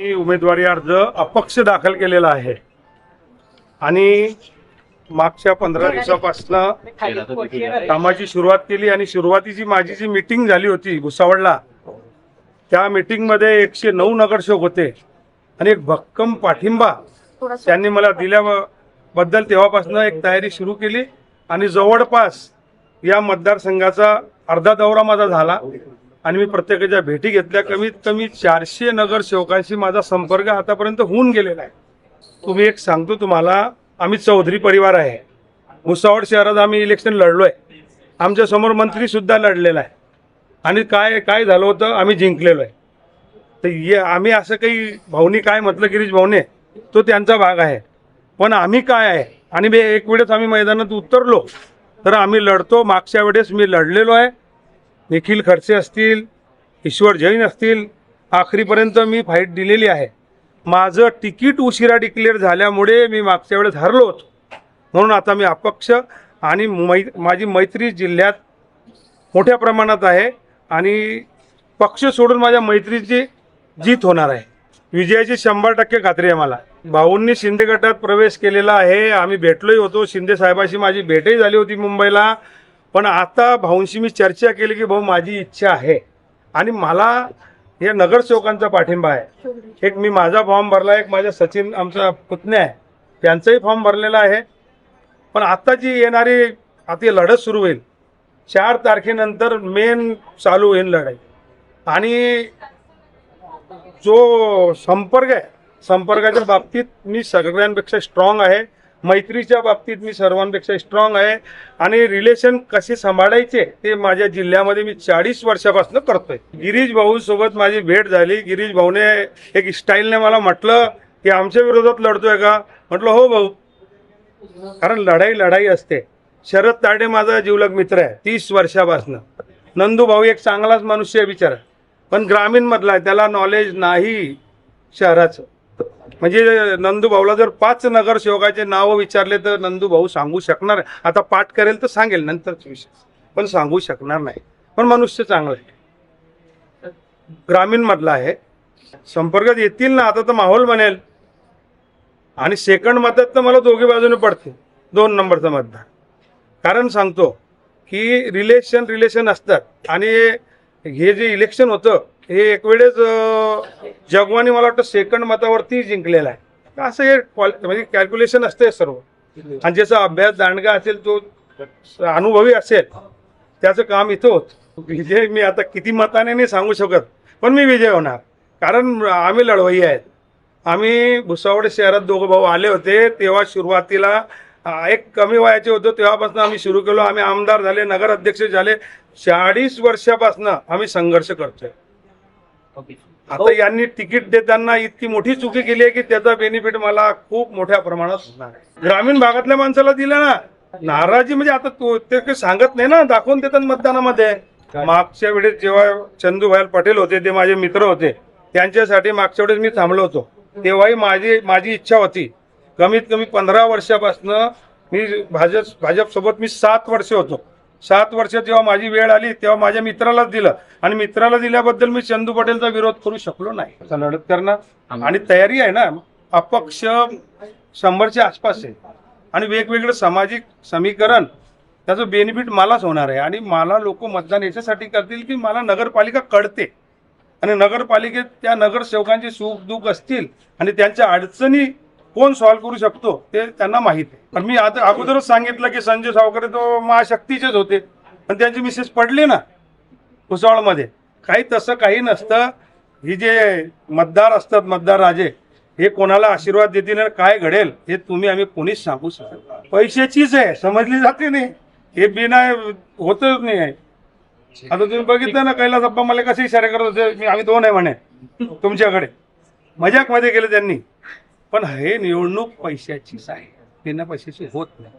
मी उमेदवारी अर्ज अपक्ष दाखल केलेला आहे आणि मागच्या 15 दिवसापासून कामाची सुरुवात केली आणि सुरुवातीची माझी जी मीटिंग झाली होती भुसावळला, त्या मीटिंगमध्ये 109 नगरसेवक होते आणि एक भक्कम पाठिंबा त्यांनी मला दिल्याबद्दल तेव्हापासून एक तयारी सुरू केली आणि जवळपास या मतदारसंघाचा अर्धा दौरा माझा झाला आणि मी प्रत्येकाच्या भेटी घेतल्या. कमीत कमी 400 नगरसेवकांशी माझा संपर्क आतापर्यंत होऊन गेलेला आहे. तुम्ही एक सांगतो तुम्हाला, आम्ही चौधरी परिवार आहे. भुसावळ शहरात आम्ही इलेक्शन लढलोय. आमच्या समोर मंत्री सुद्धा लढलेला आहे आणि काय झालं होतं, आम्ही जिंकलेलो आहे. तर आम्ही असं काही भाऊनी काय म्हटलं, गिरीश भाऊने, तो त्यांचा भाग आहे, पण आम्ही काय आहे. आणि एक वेळेस आम्ही मैदानात उतरलो तर आम्ही लढतो. मागच्या वेळेस मी लढलेलो आहे. निखिल खडसे असतील, ईश्वर जैन असतील, आखरीपर्यंत मी फाईट दिलेली आहे. माझं तिकीट उशिरा डिक्लेअर झाल्यामुळे मी मागच्या वेळेस हरलो होतो, म्हणून आता मी अपक्ष आणि माझी मैत्री जिल्ह्यात मोठ्या प्रमाणात आहे आणि पक्ष सोडून माझ्या मैत्रीची जीत होणार आहे. विजयाची 100% खात्री आहे मला. भाऊंनी शिंदे गटात प्रवेश केलेला आहे. आम्ही भेटलोही होतो. शिंदे साहेबाशी माझी भेटही झाली होती मुंबईला. पण आता भाऊंशी मी चर्चा केली की भाऊ माझी इच्छा आहे आणि मला या नगरसेवकांचा पाठिंबा आहे. एक मी माझा फॉर्म भरला, एक माझ्या सचिन आमचा पुतण्या आहे त्यांचाही फॉर्म भरलेला आहे. पण आता जी येणारी आता लढत सुरू होईल 4 तारखेनंतर मेन चालू होईल लढाई. आणि जो संपर्क आहे, संपर्काच्या बाबतीत मी सगळ्यांपेक्षा स्ट्रॉंग आहे. मैत्रीच्या बाबतीत मी सर्वांपेक्षा स्ट्रॉंग आहे आणि रिलेशन कसे सांभाळायचे ते माझ्या जिल्ह्यामध्ये मी 40 वर्षापासून करतोय. गिरीश भाऊ सोबत माझी भेट झाली. गिरीश भाऊने एक स्टाईलने मला म्हटलं की आमच्या विरोधात लढतोय का. म्हटलं हो भाऊ, कारण लढाई असते. शरद ताडे माझा जिवलग मित्र आहे 30 वर्षापासून. नंदू भाऊ एक चांगलाच मनुष्य आहे बिचारा, पण ग्रामीण मधला आहे, त्याला नॉलेज नाही शहराचं. म्हणजे नंदू भाऊला जर 5 नगरसेवकाचे नावं विचारले तर नंदू भाऊ सांगू शकणार. आता पाठ करेल तर सांगेल नंतरच विषय, पण सांगू शकणार नाही. पण मनुष्य चांगला आहे, ग्रामीण मधला आहे. संपर्कात येतील ना, आता तर माहोल बनेल. आणि सेकंड मतात तर मला दोघी बाजूने पडते 2 नंबरचं मतदान. कारण सांगतो की रिलेशन असतात आणि हे जे इलेक्शन होतं हे एक वेळेस जगवानी मला वाटतं सेकंड मतावरती जिंकलेला आहे. असं हे म्हणजे कॅल्क्युलेशन असते सर्व. आणि ज्याचा अभ्यास दांडगा असेल, तो अनुभवी असेल, त्याचं काम इथं होतं. विजय मी आता किती मताने नाही सांगू शकत, पण मी विजय होणार. कारण आम्ही लढवई आहेत. आम्ही भुसावळ शहरात 2 भाऊ आले होते तेव्हा सुरुवातीला एक कमी वयाचे होतो, तेव्हापासून आम्ही सुरू केलो. आम्ही आमदार झाले, नगर अध्यक्ष झाले. 40 वर्षापासून आम्ही संघर्ष करतोय. आता यांनी तिकीट देताना इतकी मोठी चुकी केली आहे की त्याचा बेनिफिट मला खूप मोठ्या प्रमाणात होणार आहे. ग्रामीण भागातल्या माणसाला दिलं ना, नाराजी म्हणजे आता ते काही सांगत नाही ना, दाखवून देतात मतदानामध्ये. मागच्या वेळेस जेव्हा चंदूभाई पटेल होते, ते माझे मित्र होते, त्यांच्यासाठी मागच्या वेळेस मी थांबलो होतो. तेव्हाही माझी इच्छा होती. कमीत कमी 15 वर्षापासून मी भाजप सोबत मी 7 वर्ष होतो. 7 वर्ष जेव्हा माझी वेळ आली तेव्हा माझ्या मित्रालाच दिलं आणि मित्राला दिल्याबद्दल मी चंदू पटेलचा विरोध करू शकलो नाही. लढत करणार आणि तयारी आहे ना. अपक्ष 100च्या आसपास आहे आणि वेगवेगळं सामाजिक समीकरण, त्याचं बेनिफिट मलाच होणार आहे. आणि मला लोक मतदान याच्यासाठी करतील की मला नगरपालिका कळते आणि नगरपालिकेत त्या नगरसेवकांचे सुख दुःख असतील आणि त्यांच्या अडचणी कोण सॉल्व्ह करू शकतो ते त्यांना माहीत आहे. पण मी आता अगोदरच सांगितलं की संजय सावकरे तो महाशक्तीचेच होते, पण त्यांची मिसेस पडली ना भुसावळमध्ये. काही तसं काही नसतं. ही जे मतदार असतात, मतदार राजे, हे कोणाला आशीर्वाद देतील आणि काय घडेल हे तुम्ही आम्ही कोणीच सांगू शकत. पैशाचीच आहे, समजली जाते नाही, हे बिना होतच नाही आहे. आता तुम्ही बघितलं ना, कैलास अप्पा मला कसे इशारे करत होते, आम्ही 2 आहे म्हणे तुमच्याकडे, मजाक मध्ये केलं त्यांनी. पण हे निवडणूक पैशाचीच आहे, बिना पैशाची होत नाही.